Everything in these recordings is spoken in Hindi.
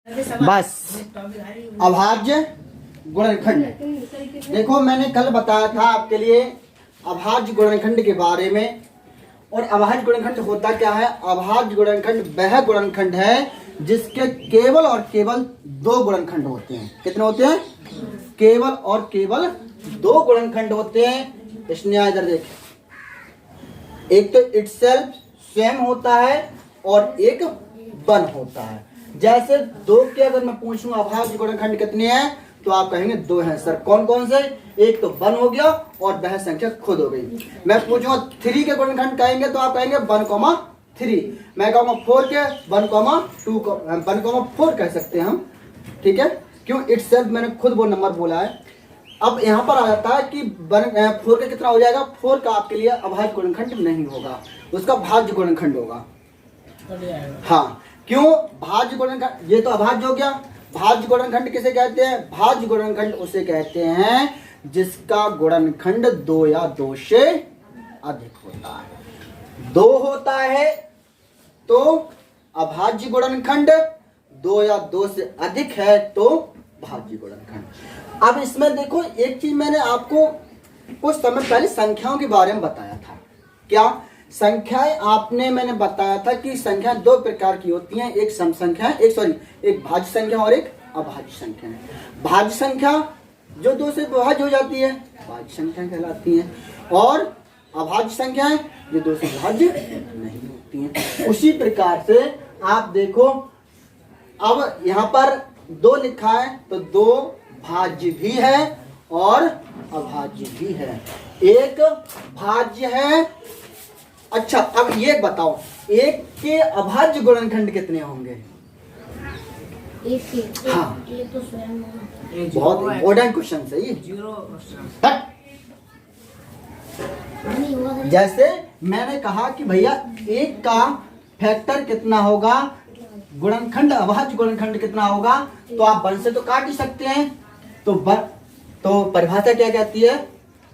बस अभाज्य गुणनखंड। देखो मैंने कल बताया था आपके लिए अभाज्य गुणनखंड के बारे में। और अभाज्य गुणनखंड होता क्या है? अभाज्य गुणनखंड वह गुणनखंड है जिसके केवल और केवल दो गुणनखंड होते हैं। कितने होते हैं? केवल और केवल दो गुणनखंड होते हैं। इसने इधर देखें, एक तो इटसेल्फ स्वयं होता है और एक वन होता है। जैसे दो के अगर मैं पूछूं अभाज्य गुणनखंड कितने हैं तो आप कहेंगे दो हैं सर। कौन कौन से? एक तो वन हो गया और वह संख्या खुद हो गई। मैं पूछूंगा थ्री के गुणनखंड कहेंगे तो आप कहेंगे 1,3। मैं कहूंगा 4 के 1,2 1,4 कह सकते हैं हम। ठीक है, क्यों? इटसेल्फ मैंने खुद वो नंबर बोला है। अब यहाँ पर आ जाता है कि 4 का कितना हो जाएगा? 4 का आपके लिए अभाज्य गुणनखंड नहीं होगा, उसका भाज्य गुणनखंड होगा। हाँ, क्यों? भाज्य गुणनखंड, ये तो अभाज्य हो गया। भाज्य गुणनखंड किसे कहते हैं? भाज्य गुणनखंड उसे कहते हैं जिसका गुणनखंड 2 या 2 से अधिक होता है। 2 होता है तो अभाज्य गुणनखंड, 2 या 2 से अधिक है तो भाज्य गुणनखंड। अब इसमें देखो एक चीज मैंने आपको कुछ समय पहले संख्याओं के बारे में बताया था। क्या संख्याएं? आपने मैंने बताया था कि संख्या दो प्रकार की होती हैं, एक सम संख्या, एक भाज्य संख्या और एक अभाज्य संख्या है। भाज्य संख्या जो 2 से विभाज्य हो जाती है भाज्य संख्या कहलाती है, और अभाज्य संख्याएं जो 2 से विभाज्य नहीं होती हैं। उसी प्रकार से आप देखो, अब यहाँ पर 2 लिखा है तो 2 भाज्य भी है और अभाज्य भी है। एक भाज्य है। अच्छा, अब ये बताओ, एक के अभाज्य गुणनखंड कितने होंगे? हाँ, एक तो स्वयं बहुत इंपॉर्टेंट क्वेश्चन है ये। जैसे मैंने कहा कि भैया एक का फैक्टर कितना होगा, गुणनखंड अभाज्य गुणनखंड कितना होगा, तो आप 1 से तो काट ही सकते हैं। तो परिभाषा क्या कहती है?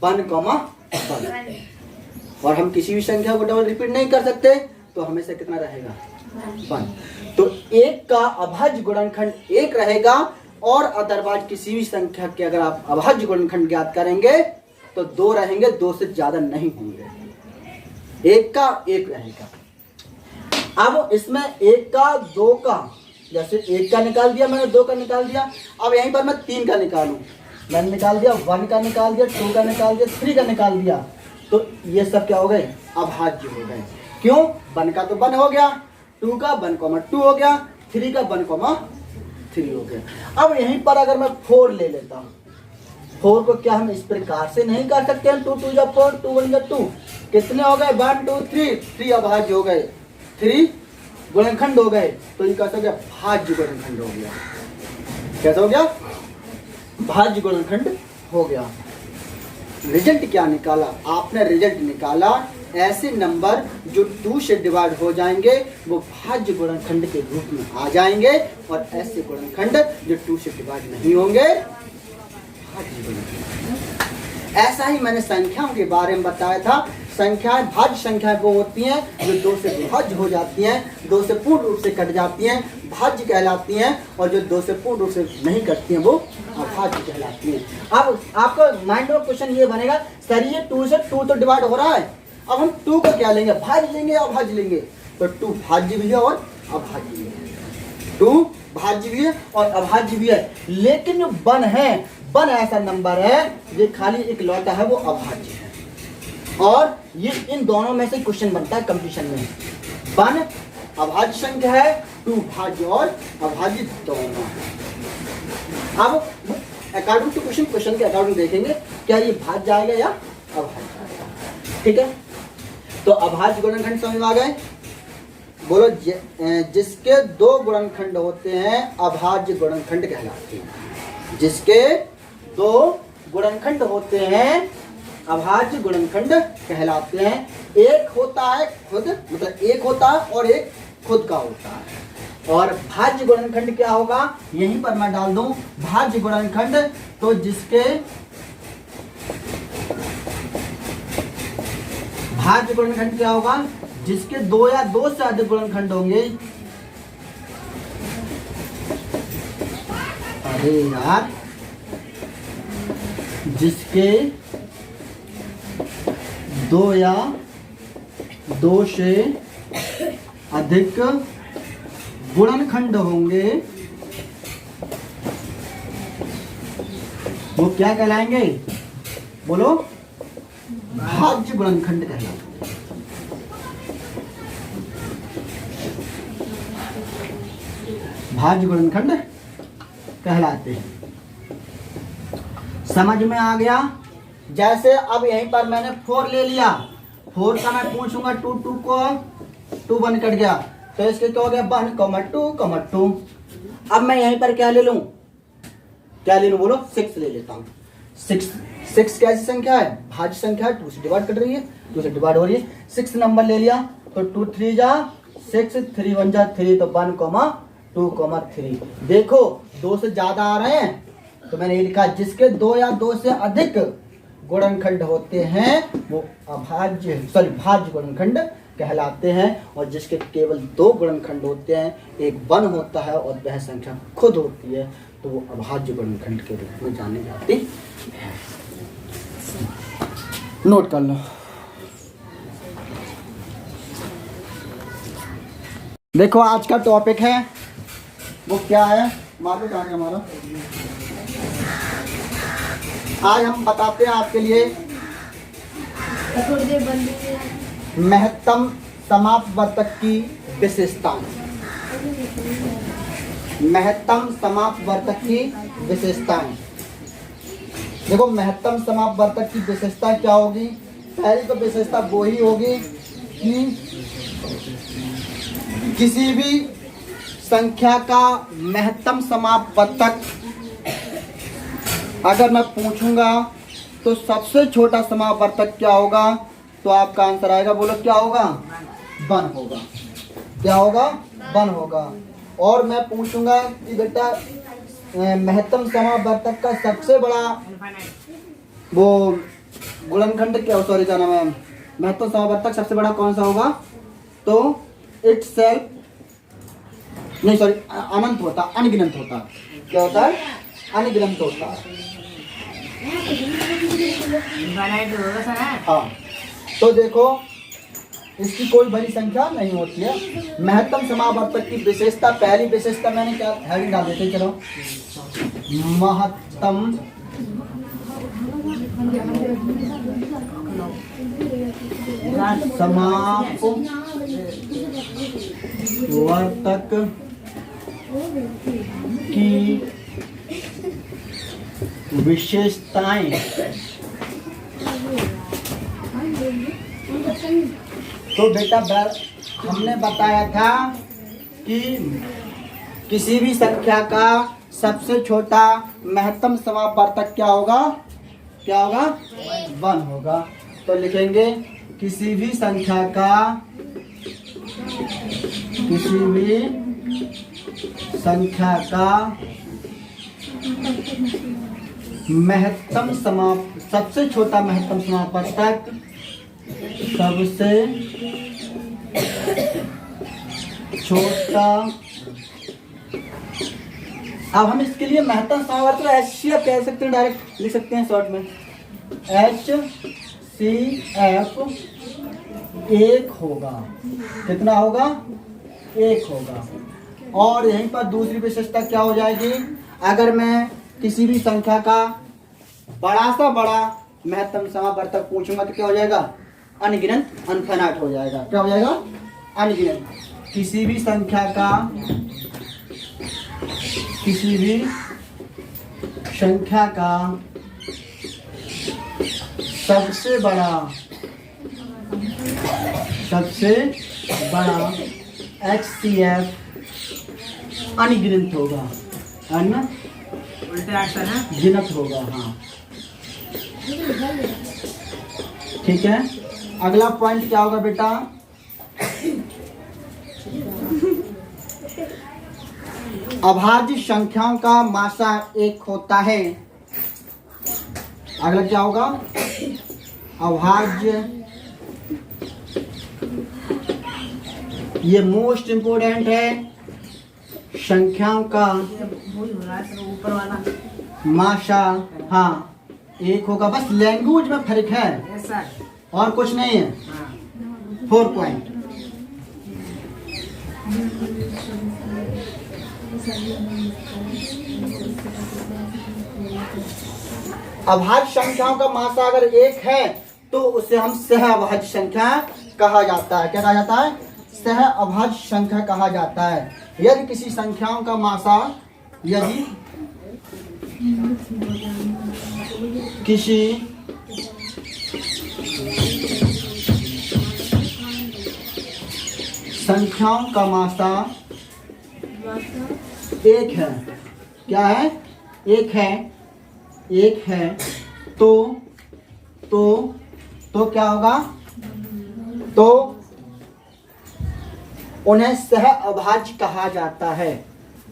1,1। और हम किसी भी संख्या को डबल रिपीट नहीं कर सकते तो हमेशा कितना रहेगा? 1। तो एक का अभाज्य गुणनखंड 1 रहेगा, और अदरवाइज किसी भी संख्या के अगर आप अभाज्य गुणनखंड ज्ञात करेंगे तो 2 रहेंगे, 2 से ज्यादा नहीं होंगे। एक का 1 रहेगा। अब इसमें 1 का 2 का, जैसे 1 का निकाल दिया मैंने, 2 का निकाल दिया। अब यहीं पर मैं 3 का निकालूं, मैंने निकाल दिया, 1 का निकाल दिया, 2 का निकाल दिया, 3 का निकाल दिया, तो ये सब क्या हो गए? अभाज्य हो गए। क्यों? 1 का तो 1 हो गया, 2 का 1,2 हो गया, 3 का 1,3 हो गया। अब यहीं पर अगर मैं 4 ले लेता हूँ, 4 को क्या हम इस प्रकार से नहीं कर सकते हैं? 2 2 जा 4, 2 1 जा 2, कितने हो गए? 1 2 3 अभाज्य हो गए, 3 गुणनखंड हो गए। तो ये कैसा हो गया? भाज्य गुणनखंड हो गया। कैसा हो गया? भाज्य गुणनखंड हो गया। रिजल्ट क्या निकाला आपने? रिजल्ट निकाला ऐसे नंबर जो 2 से डिवाइड हो जाएंगे वो भाज्य गुणनखंड के रूप में आ जाएंगे, और ऐसे गुणनखंड जो 2 से डिवाइड नहीं होंगे भाज्य गुणनखंड। ऐसा ही मैंने संख्याओं के बारे में बताया था। संख्याएं, भाज्य संख्याएं वो होती हैं जो 2 से विभाज्य हो जाती हैं, 2 से पूर्ण रूप से कट जाती हैं, भाज्य कहलाती हैं, और जो 2 से पूर्ण रूप से नहीं कटती हैं वो अभाज्य कहलाती हैं। अब आपका माइंड में क्वेश्चन ये बनेगा, सर ये 2 से 2 तो डिवाइड हो रहा है, अब हम 2 को क्या लेंगे? भाज्य लेंगे या अभाज्य लेंगे? तो 2 भाज्य भी है और अभाज्य भी है। 2 भाज्य भी है और अभाज्य भी है। लेकिन जो 1 है, 1 ऐसा नंबर है जो खाली एक लौटा है, वो अभाज्य है। और ये इन दोनों में से क्वेश्चन बनता है कंपटीशन में। 1 अभाज्य संख्या है, 2 भाज्य और अभाज्य दोनों है। अब अकॉर्डिंग टू क्वेश्चन के अकॉर्डिंग देखेंगे क्या ये भाज्य आएगा या अभाज्य आएगा। ठीक है, तो अभाज्य गुणनखंड समझ में आ गए? बोलो, जिसके 2 गुणनखंड होते हैं अभाज्य गुणनखंड कहलाते हैं। जिसके 2 गुणनखंड होते हैं अभाज्य गुणनखंड कहलाते हैं। एक होता है खुद, मतलब एक होता है और एक खुद का होता है। और भाज्य गुणनखंड क्या होगा? यहीं पर मैं डाल दूं भाज्य गुणनखंड, तो जिसके भाज्य गुणनखंड क्या होगा? जिसके 2 या 2 से अधिक गुणनखंड होंगे अरे यार, जिसके 2 या 2 से अधिक गुणनखंड होंगे वो क्या कहलाएंगे? बोलो, भाज्य गुणनखंड कहलाएंगे। भाज्य गुणनखंड कहलाते हैं। समझ में आ गया? जैसे अब यहीं पर मैंने 4 ले लिया, 4 का मैं पूछूंगा 2 को 2 1 कट गया, तो इसके क्या हो गया 1 2 अब मैं यहीं पर क्या ले लूं? क्या ले लूं बोलो? 6 ले लेता हूं। 6 कैसी संख्या है? भाज्य संख्या है, 2 से डिवाइड कर रही है, 2 से डिवाइड हो रही है। 6 नंबर ले लिया तो 2 3 जा 6, 3 1 जा 3, तो 1 2 3। देखो 2 से ज्यादा आ रहे हैं तो मैंने ये लिखा, जिसके 2 या 2 से अधिक गुणनखंड होते हैं वो भाज्य गुणनखंड कहलाते हैं। और जिसके केवल 2 गुणनखंड होते हैं, एक 1 होता है और वह संख्या खुद होती है, तो वो अभाज्य गुणनखंड के रूप में जाने जाती है। नोट कर लो। देखो आज का टॉपिक है वो क्या है? मारो कहाँ गया मारो। आज हम बताते हैं आपके लिए महत्तम समापवर्तक की विशेषताएं। महत्तम समापवर्तक की विशेषताएं। देखो महत्तम समापवर्तक की विशेषता क्या होगी? पहली तो विशेषता वो ही होगी कि किसी भी संख्या का महत्तम समापवर्तक अगर मैं पूछूंगा तो सबसे छोटा समापवर्तक क्या होगा? तो आपका आंसर आएगा, बोलो क्या होगा? 1 होगा। क्या होगा? 1 होगा। और मैं पूछूंगा कि बेटा महत्तम समापवर्तक का सबसे बड़ा वो गुणनखंड क्या, सॉरी क्या नाम है, महत्तम समापवर्तक सबसे बड़ा कौन सा होगा? तो इटसेल्फ नहीं, सॉरी, अनंत होता, अनगिनत होता। क्या होता है? अनगिनत होता है। हाँ, तो देखो इसकी कोई बड़ी संख्या नहीं होती है। महत्तम समापवर्तक की विशेषता, पहली विशेषता मैंने क्या हेडिंग डाल देते, चलो महत्तम समापवर्तक की विशेषताएं। तो बेटा हमने बताया था कि किसी भी संख्या का सबसे छोटा महत्तम समापवर्तक क्या होगा? क्या होगा? 1 होगा। तो लिखेंगे किसी भी संख्या का महत्तम सबसे छोटा महत्तम समापवर्तक सबसे छोटा। अब हम इसके लिए महत्तम समापवर्तक HCF कह सकते हैं, डायरेक्ट लिख सकते हैं शॉर्ट में, HCF 1 होगा। कितना होगा? 1 होगा। और यहीं पर दूसरी विशेषता क्या हो जाएगी? अगर मैं किसी भी संख्या का बड़ा सा बड़ा महत्तम समापवर्तक पूछूंगा तो क्या हो जाएगा? अनगिनत, अनफिनाइट हो जाएगा। क्या हो जाएगा? अनगिनत। किसी भी संख्या का सबसे बड़ा HCF अनगिनत होगा, गिनत होगा। हाँ ठीक है। अगला पॉइंट क्या होगा बेटा? अभाज्य संख्याओं का मासा 1 होता है। अगला क्या होगा? अभाज्य, ये मोस्ट इंपोर्टेंट है, संख्याओं का वही हो रहा है सर, ऊपर वाला माशा, हाँ एक होगा, बस लैंग्वेज में फर्क है ऐसा। और कुछ नहीं है। हाँ 4 पॉइंट। अभाज्य संख्याओं का मासा अगर 1 है तो उसे हम सह अभाज्य संख्या कहा जाता है। क्या कहा जाता है? सह अभाज्य संख्या कहा जाता है। यदि किसी संख्याओं का मासा, यदि किसी संख्याओं का मासा 1 है, क्या है? 1 है, 1 है, तो क्या होगा? तो उन्हें सह अभाज्य कहा जाता है।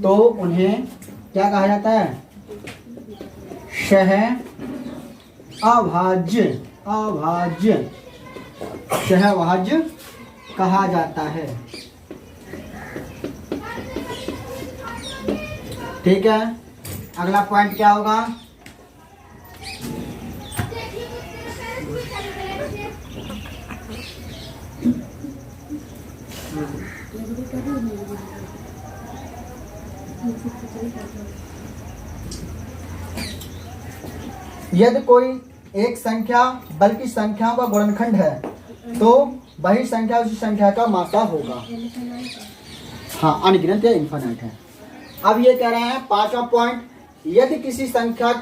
तो उन्हें क्या कहा जाता है? सह अभाज्य, सह अभाज्य कहा जाता है। ठीक है, अगला पॉइंट क्या होगा? यदि कोई एक संख्या बल्कि संख्याओं का गुणनखंड है तो वही संख्या उसी संख्या का मासा होगा। हाँ, अनगिनत या इन्फिनिट है। अब ये कह रहे हैं 5वां पॉइंट, यदि किसी संख्या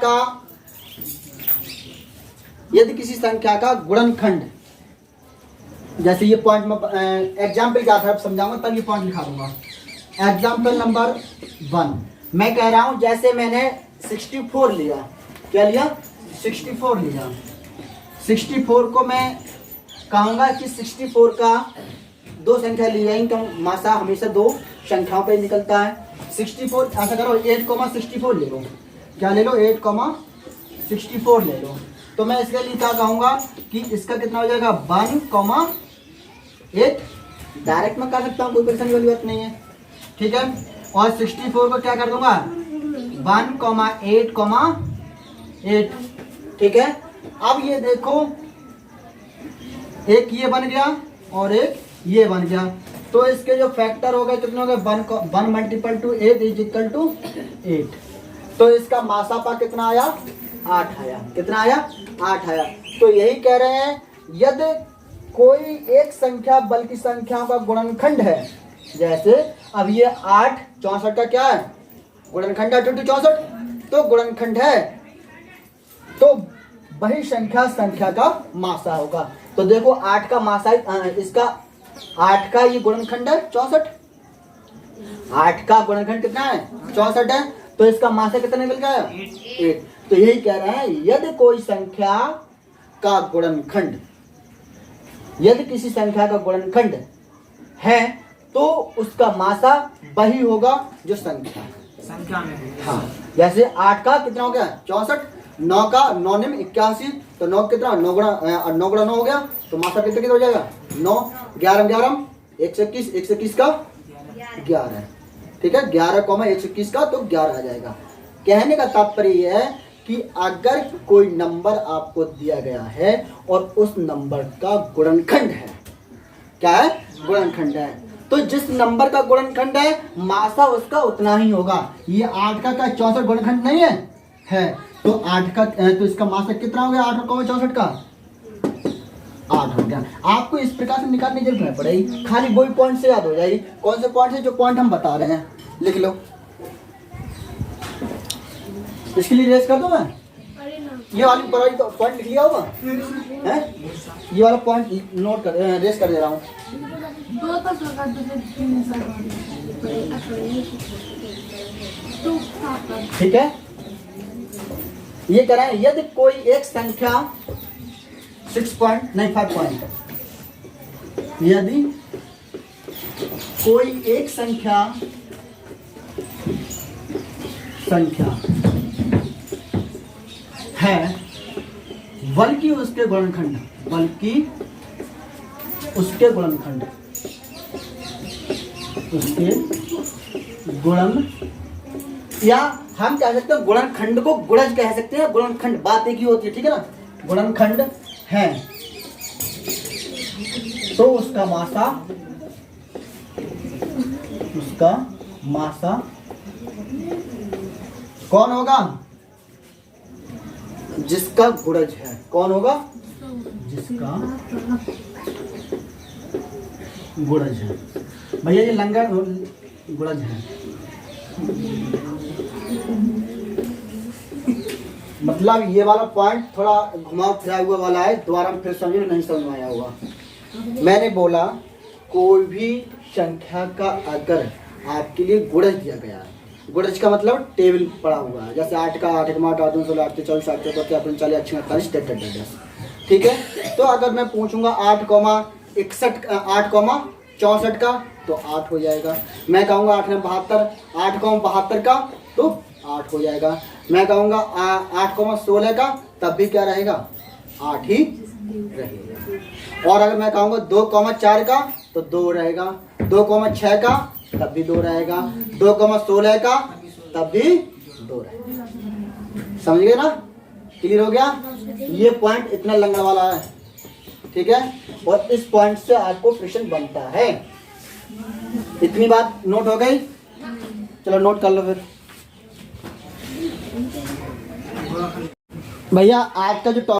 का गुणनखंड, जैसे ये पॉइंट में एग्जाम्पल के आधार पर समझाऊंगा, तब ये पॉइंट लिखा दूंगा। एग्जाम्पल नंबर 1 मैं कह रहा हूं, जैसे मैंने 64 लिया, क्या लिया? 64 लिया। 64 को मैं कहूंगा कि 64 का 2 संख्या ली जाएंगी, तो मासा हमेशा 2 संख्याओं पे निकलता है। 64 ऐसा करो, 8,64 ले लो। क्या ले लो? 8,64 ले लो। तो मैं इसके लिए क्या कहूंगा कि इसका कितना हो जाएगा? 1,8। डायरेक्ट में कर सकता हूँ, कोई परेशानी वाली बात नहीं है। ठीक है, और 64 को क्या कर दूंगा? 1,8,8। ठीक है, अब ये देखो, एक ये बन गया और एक ये बन गया, तो इसके जो फैक्टर हो गए कितने हो गए? 1 multiple to 8 is equal to 8। तो इसका मासापा कितना आया? 8 आया। कितना आया? 8 आया। तो यही कह रहे हैं, यदि कोई एक संख्या बल्कि संख्याओं का गुणनखंड है, जैसे अब ये 8 64 का क्या है? गुणनखंड है 64, तो गुणनखंड है, तो वही संख्या का मासा होगा। तो देखो 8 का मासा, इसका 8 का ये गुणनखंड है 64, 8 का गुणनखंड कितना है? 64 है, तो इसका मासा कितना निकल गया? 8। तो यही कह रहे हैं, यदि कोई संख्या का गुणनखंड, यदि किसी संख्या का गुणनखंड है तो उसका मासा वही होगा जो संख्या में। हाँ, जैसे 8 का कितना हो गया? 64, 9 का 9 में 81, तो 9 कितना? 9 गुणा 9 हो गया, तो मासा कितना हो जाएगा? 9, 11 11 121, 121 का 11। ठीक है, 11,121 का तो 11 आ जाएगा। कहने का तात्पर्य यह है कि अगर कोई नंबर आपको दिया गया है और उस नंबर का गुणनखंड है, क्या है? गुणनखंड है, तो जिस नंबर का गुणनखंड है मासा उसका उतना ही होगा। ये 8 का 64 गुणनखंड नहीं है, तो 8 का, तो इसका मासा कितना हो गया? 8,64 का 8 हो गया। आपको इस प्रकार से निकालने की जरूरत पड़ेगी, खाली वही पॉइंट से याद हो जाएगी। कौन से पॉइंट है? जो पॉइंट हम बता रहे हैं, लिख लो। इसके लिए रेस कर दो मैं, ये वाली पॉइंट लिख लिया होगा है, ये वाला पॉइंट नोट कर, रेस कर दे रहा हूँ। ठीक है, ये कह रहे हैं, यदि कोई एक संख्या 5 पॉइंट, यदि कोई एक संख्या है बल्कि उसके गुणनखंड, उसके गुणनखंड या हम कह सकते हैं गुणनखंड को गुणज कह सकते हैं। गुणनखंड बात एक ही होती है, ठीक है ना। गुणनखंड है तो उसका मासा कौन होगा? जिसका गुणज है। कौन होगा? जिसका गुणज है। भैया ये लंगर गुणज है, मतलब ये वाला पॉइंट थोड़ा घुमा फिरा हुआ वाला है। दोबारा फिर समझो, नहीं समझ में आया होगा। मैंने बोला कोई भी संख्या का अगर आपके लिए गुणज दिया गया है, गुणज का मतलब टेबल पड़ा हुआ है, जैसे 8 का 8 8 8 16 8 24 8 48 48, ठीक है। तो अगर मैं पूछूंगा 8 64 का तो 8 हो जाएगा। मैं कहूँगा 8 में 72, 8 72 का तो 8 हो जाएगा। मैं कहूँगा 8 16 का तब भी क्या रहेगा? 8 ही रहेगा। और अगर मैं कहूँगा 2 4 का तो 2 रहेगा। 2 6 का तब भी 2 रहेगा। 2 16 का तब भी 2 रहेगा। समझ गए ना? क्लियर हो गया? ये पॉइंट इतना लंगड़ वाला है, ठीक है। और इस पॉइंट से आपको प्रश्न बनता है। इतनी बात नोट हो गई? चलो नोट कर लो फिर। भैया आज का जो